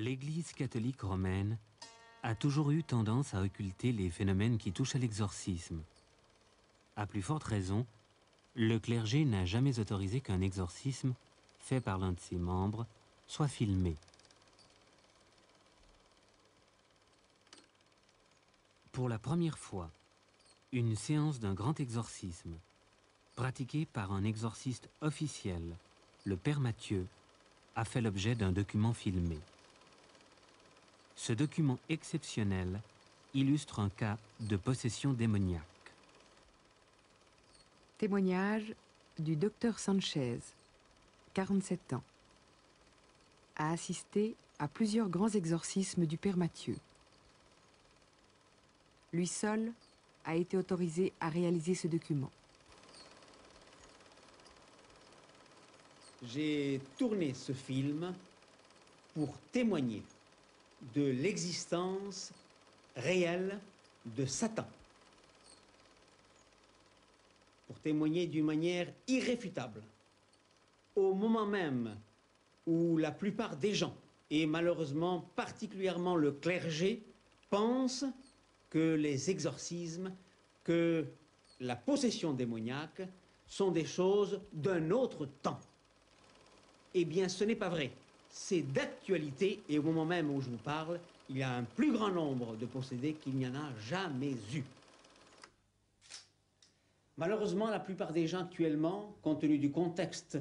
L'Église catholique romaine a toujours eu tendance à occulter les phénomènes qui touchent à l'exorcisme. À plus forte raison, le clergé n'a jamais autorisé qu'un exorcisme fait par l'un de ses membres soit filmé. Pour la première fois, une séance d'un grand exorcisme, pratiquée par un exorciste officiel, le Père Mathieu, a fait l'objet d'un document filmé. Ce document exceptionnel illustre un cas de possession démoniaque. Témoignage du docteur Sanchez, 47 ans. A assisté à plusieurs grands exorcismes du Père Mathieu. Lui seul a été autorisé à réaliser ce document. J'ai tourné ce film pour témoigner de l'existence réelle de Satan. Pour témoigner d'une manière irréfutable. Au moment même où la plupart des gens, et malheureusement particulièrement le clergé, pensent que les exorcismes, que la possession démoniaque sont des choses d'un autre temps. Eh bien, ce n'est pas vrai. C'est d'actualité et au moment même où je vous parle, il y a un plus grand nombre de possédés qu'il n'y en a jamais eu. Malheureusement, la plupart des gens actuellement, compte tenu du contexte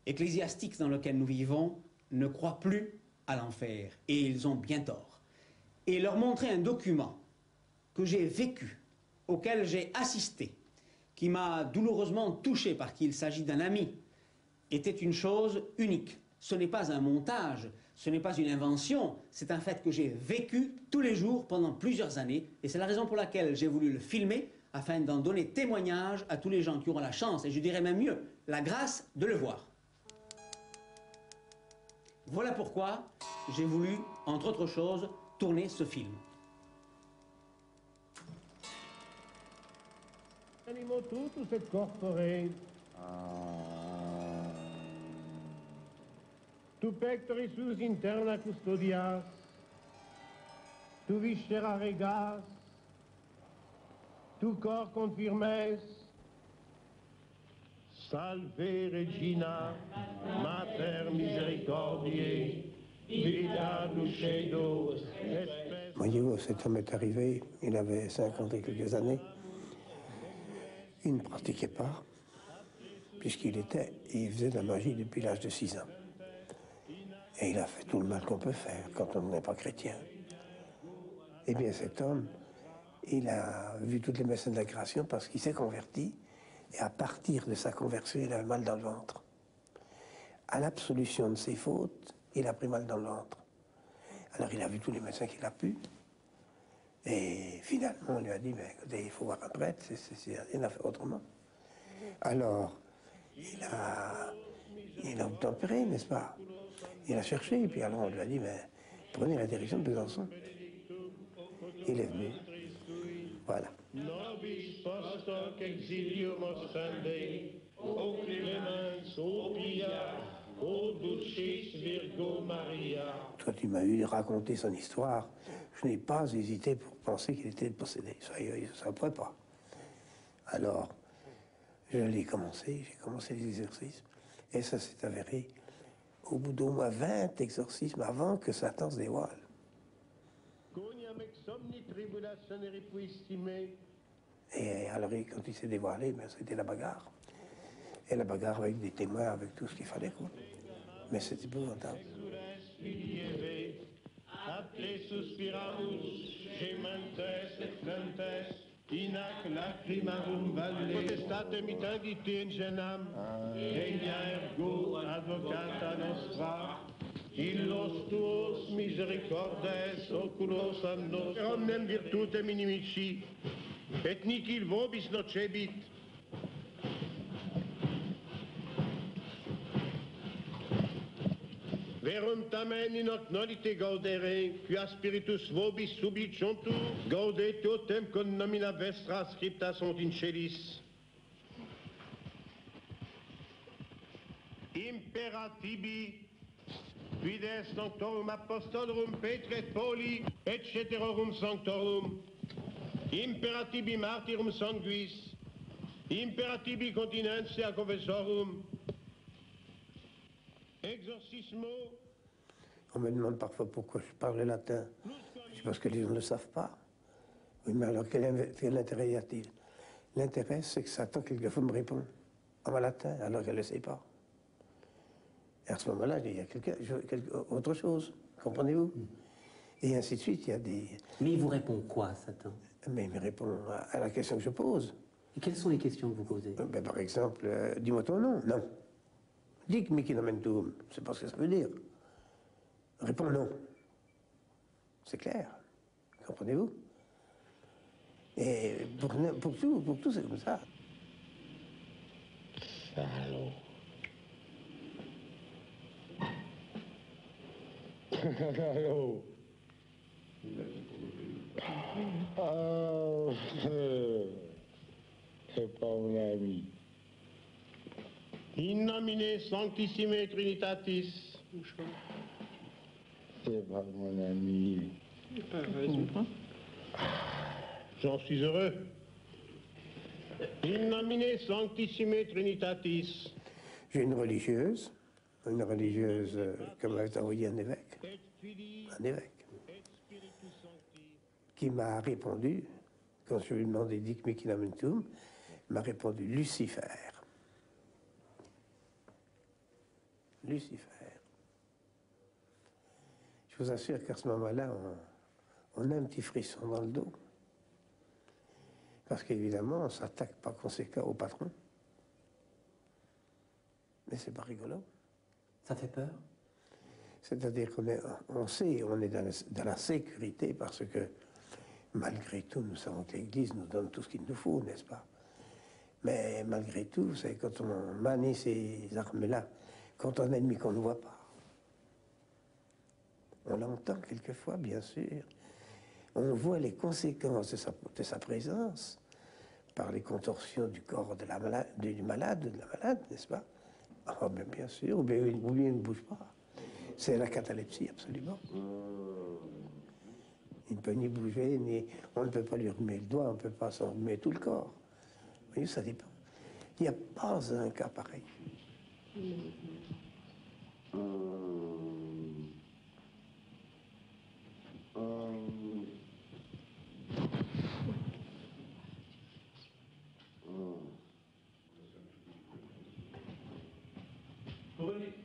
ecclésiastique dans lequel nous vivons, ne croient plus à l'enfer et ils ont bien tort. Et leur montrer un document que j'ai vécu, auquel j'ai assisté, qui m'a douloureusement touché parce qu'il s'agit d'un ami, était une chose unique. Ce n'est pas un montage, ce n'est pas une invention, c'est un fait que j'ai vécu tous les jours pendant plusieurs années et c'est la raison pour laquelle j'ai voulu le filmer afin d'en donner témoignage à tous les gens qui auront la chance, et je dirais même mieux, la grâce de le voir. Voilà pourquoi j'ai voulu, entre autres choses, tourner ce film. Animo tutus et corpore. Tu pectoris sus interna custodias, tu viscera regas, tu cor confirmes. Salve Regina, Mater misericordiae, vita dulcedo, espes... Voyez-vous, cet homme est arrivé, il avait 50 et quelques années. Il ne pratiquait pas, puisqu'il faisait de la magie depuis l'âge de 6 ans. Et il a fait tout le mal qu'on peut faire quand on n'est pas chrétien. Eh bien, cet homme, il a vu toutes les messes de la création parce qu'il s'est converti. Et à partir de sa conversion, il avait mal dans le ventre. À l'absolution de ses fautes, il a pris mal dans le ventre. Alors il a vu tous les médecins qu'il a pu. Et finalement, on lui a dit, mais écoutez, il faut voir un prêtre, il a fait autrement. Alors, il a obtempéré, n'est-ce pas? Il a cherché, et puis alors on lui a dit, mais prenez la direction de Besançon. Il est venu. Voilà. Nobis post hoc exilium ostende, o clemens, o pia, o dulcis Virgo Maria. Quand il m'a eu raconté son histoire, je n'ai pas hésité pour penser qu'il était possédé. Ça ne pourrait pas. Alors, j'ai commencé les exorcismes, et ça s'est avéré au bout d'au moins 20 exorcismes avant que Satan se dévoile. Et alors, quand il s'est dévoilé, c'était la bagarre. Et la bagarre avec des témoins, avec tout ce qu'il fallait, quoi. Mais c'était épouvantable. Inac lacrimarum valle. Potestate mitandite in genam, regna ergo advocata nostra, illos tuos misericordes oculos a nos, omnem virtutem inimici, et nihil vobis nocebit. Verum tamen in hoc nolite gaudere, quia spiritus vobis subliciuntur, gaudet totem con nomina vestra scripta sunt in celis. Imperatibi Fides sanctorum apostolorum Petri et Pauli, et ceterorum sanctorum, imperatibi martyrum sanguis, imperatibi continentia confessorum, exorcismo. On me demande parfois pourquoi je parle latin. C'est parce que les gens ne le savent pas. Oui, mais alors quel intérêt y a-t-il? L'intérêt, c'est que Satan, quelquefois, me répond en latin, alors qu'elle ne le sait pas. Et à ce moment-là, il y a autre chose, comprenez-vous? Et ainsi de suite, il y a des... Mais il vous répond quoi, Satan? Mais il me répond à la question que je pose. Et quelles sont les questions que vous posez? Ben, par exemple, dis-moi ton nom. Non. Dic mihi nomentum. Je ne sais pas ce que ça veut dire. Réponds non. C'est clair. Comprenez-vous? Et pour tout, c'est comme ça. Salaud. Salaud. Oh, c'est pas mon ami. In nomine sanctissime Trinitatis. C'est pas mon ami. J'en suis heureux. In nomine sanctissime Trinitatis. J'ai une religieuse comme m'avait envoyé un évêque, qui m'a répondu, quand je lui ai demandé Dic mihi nomentum, m'a répondu Lucifer. Lucifer. Je vous assure qu'à ce moment-là, on a un petit frisson dans le dos. Parce qu'évidemment, on ne s'attaque par conséquent au patron. Mais c'est pas rigolo. Ça fait peur? C'est-à-dire on sait, on est dans la sécurité parce que, malgré tout, nous savons que l'Église nous donne tout ce qu'il nous faut, n'est-ce pas? Mais malgré tout, c'est quand on manie ces armes-là contre un ennemi qu'on ne voit pas. On l'entend quelquefois, bien sûr. On voit les conséquences de sa présence par les contorsions du corps du malade, n'est-ce pas? Ah, ben bien sûr, ou bien il ne bouge pas. C'est la catalepsie, absolument. Il ne peut ni bouger, on ne peut pas lui remuer le doigt, on ne peut pas s'en remuer tout le corps. Vous voyez, ça dépend. Il n'y a pas un cas pareil.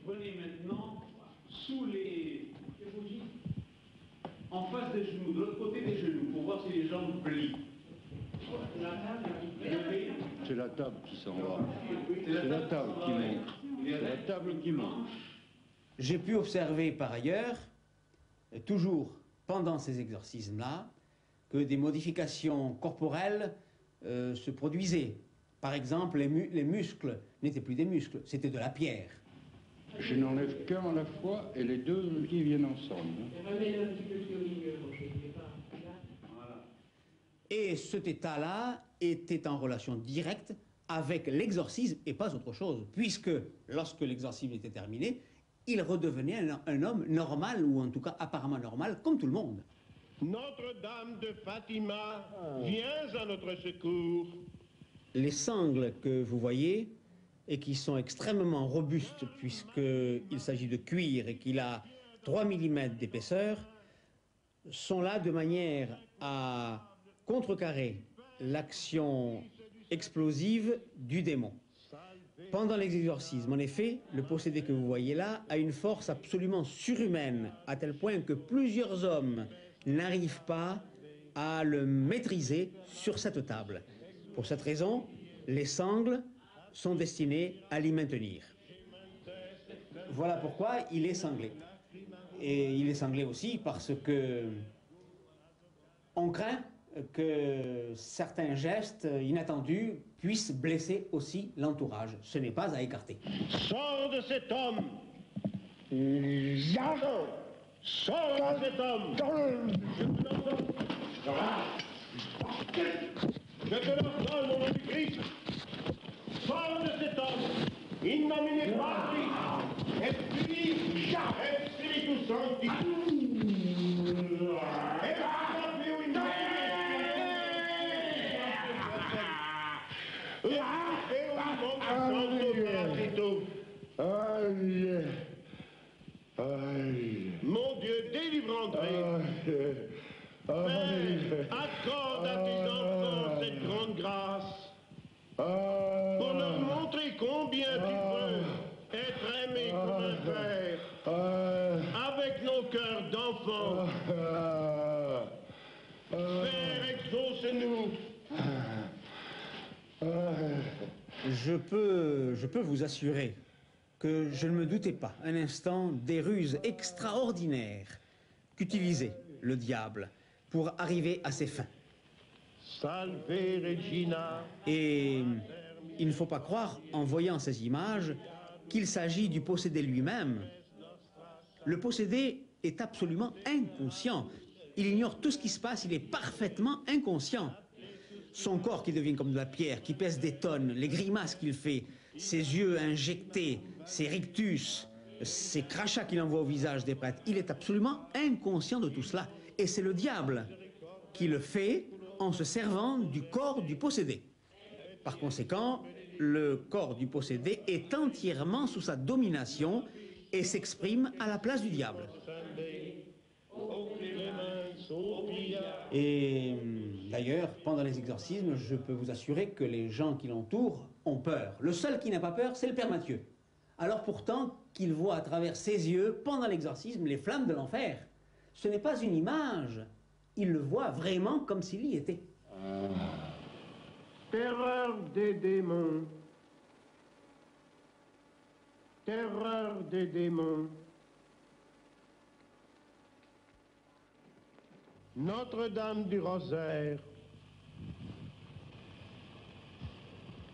Prenez maintenant sous les bougies, en face des genoux, de l'autre côté des genoux, pour voir si les jambes plient. C'est la table qui s'en va. C'est la table qui manque. C'est la table qui manque. J'ai pu observer par ailleurs, toujours pendant ces exorcismes-là, que des modifications corporelles se produisaient. Par exemple, les muscles n'étaient plus des muscles, c'était de la pierre. Je n'enlève qu'un à la fois et les deux qui viennent ensemble. Et cet état-là était en relation directe avec l'exorcisme et pas autre chose, puisque lorsque l'exorcisme était terminé, il redevenait un homme normal, ou en tout cas apparemment normal, comme tout le monde. Notre-Dame de Fatima, viens à notre secours. Les sangles que vous voyez, et qui sont extrêmement robustes, puisqu'il s'agit de cuir et qu'il a 3 mm d'épaisseur, sont là de manière à contrecarrer l'action explosive du démon. Pendant l'exorcisme, en effet, le possédé que vous voyez là a une force absolument surhumaine, à tel point que plusieurs hommes n'arrivent pas à le maîtriser sur cette table. Pour cette raison, les sangles sont destinées à l'y maintenir. Voilà pourquoi il est sanglé. Et il est sanglé aussi parce que on craint que certains gestes inattendus puissent blesser aussi l'entourage. Ce n'est pas à écarter. Sors de cet homme. Sors de cet homme. Je te l'ordonne au nom du Christ. Sors de cet homme. In nomine Patris et Filii et Spiritus Sancti. Mon Dieu, délivre André. Père, accorde à tes enfants cette grande grâce pour leur montrer combien tu peux être aimé comme un père avec nos cœurs d'enfants. Père, exauce-nous. Je peux vous assurer que je ne me doutais pas un instant des ruses extraordinaires qu'utilisait le diable pour arriver à ses fins. Salve Regina. Et il ne faut pas croire, en voyant ces images, qu'il s'agit du possédé lui-même. Le possédé est absolument inconscient. Il ignore tout ce qui se passe, il est parfaitement inconscient. Son corps qui devient comme de la pierre, qui pèse des tonnes, les grimaces qu'il fait, ses yeux injectés, ses rictus, ces crachats qu'il envoie au visage des prêtres, il est absolument inconscient de tout cela. Et c'est le diable qui le fait en se servant du corps du possédé. Par conséquent, le corps du possédé est entièrement sous sa domination et s'exprime à la place du diable. Et d'ailleurs, pendant les exorcismes, je peux vous assurer que les gens qui l'entourent ont peur. Le seul qui n'a pas peur, c'est le Père Mathieu. Alors pourtant qu'il voit à travers ses yeux, pendant l'exorcisme, les flammes de l'enfer. Ce n'est pas une image, il le voit vraiment comme s'il y était. Terreur des démons. Terreur des démons. Notre-Dame du Rosaire,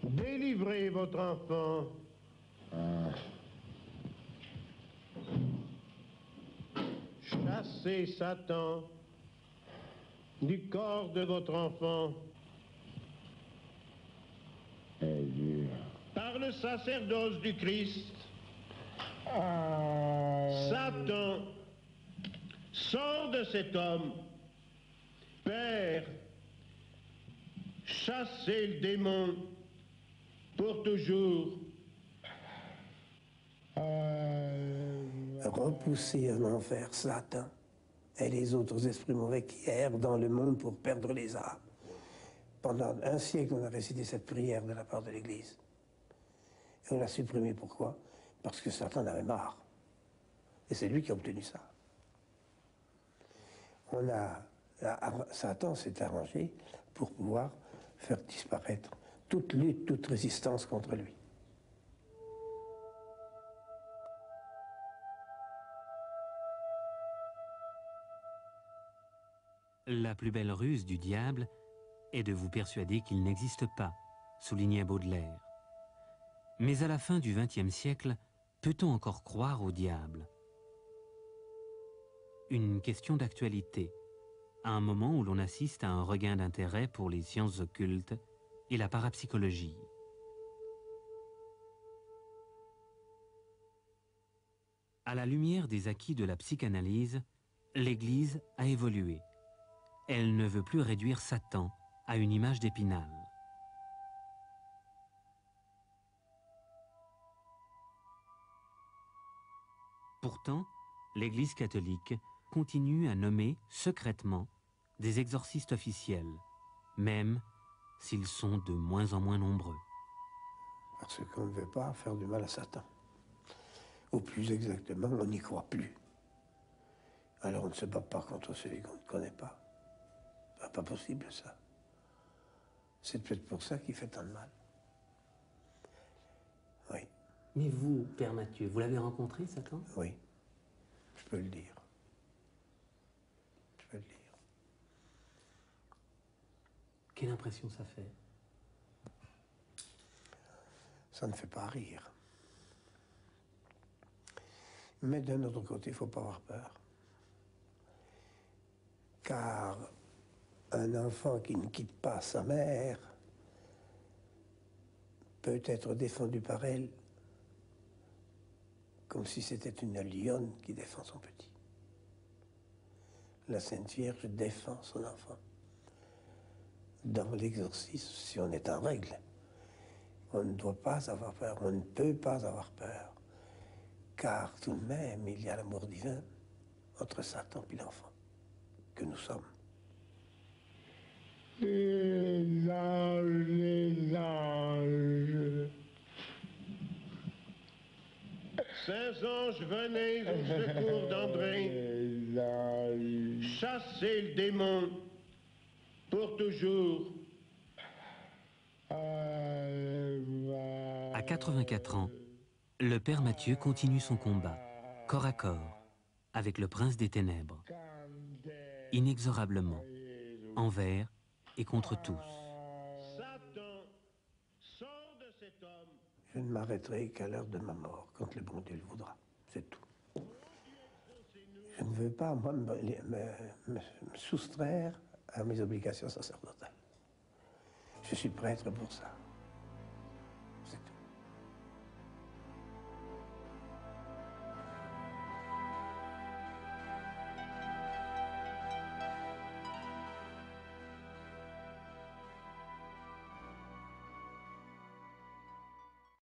délivrez votre enfant. Chassez Satan du corps de votre enfant. Par le sacerdoce du Christ, Satan, sors de cet homme. Père, chassez le démon pour toujours. Repousser en enfer Satan et les autres esprits mauvais qui errent dans le monde pour perdre les âmes. Pendant un siècle, on a récité cette prière de la part de l'Église. Et on l'a supprimée. Pourquoi? Parce que Satan en avait marre. Et c'est lui qui a obtenu ça. Satan s'est arrangé pour pouvoir faire disparaître toute lutte, toute résistance contre lui. La plus belle ruse du diable est de vous persuader qu'il n'existe pas, soulignait Baudelaire. Mais à la fin du XXe siècle, peut-on encore croire au diable? Une question d'actualité, à un moment où l'on assiste à un regain d'intérêt pour les sciences occultes et la parapsychologie. À la lumière des acquis de la psychanalyse, l'Église a évolué. Elle ne veut plus réduire Satan à une image d'Épinal. Pourtant, l'Église catholique continue à nommer secrètement des exorcistes officiels, même s'ils sont de moins en moins nombreux. Parce qu'on ne veut pas faire du mal à Satan. Ou plus exactement, on n'y croit plus. Alors on ne se bat pas contre celui qu'on ne connaît pas. C'est pas possible, ça. C'est peut-être pour ça qu'il fait tant de mal. Oui. Mais vous, Père Mathieu, vous l'avez rencontré, Satan? Oui, je peux le dire. Je peux le dire. Quelle impression ça fait? Ça ne fait pas rire. Mais d'un autre côté, il ne faut pas avoir peur. Car un enfant qui ne quitte pas sa mère peut être défendu par elle comme si c'était une lionne qui défend son petit. La Sainte Vierge défend son enfant. Dans l'exorcisme, si on est en règle, on ne doit pas avoir peur, on ne peut pas avoir peur, car tout de même, il y a l'amour divin entre Satan et l'enfant que nous sommes. Les anges, les anges. Saints anges, venez au secours d'André. Chassez le démon pour toujours. À 84 ans, le père Mathieu continue son combat, corps à corps, avec le prince des ténèbres, inexorablement, envers et contre tous. Satan, sors de cet homme. Je ne m'arrêterai qu'à l'heure de ma mort, quand le bon Dieu le voudra. C'est tout. Je ne veux pas, moi, me soustraire à mes obligations sacerdotales. Je suis prêtre pour ça.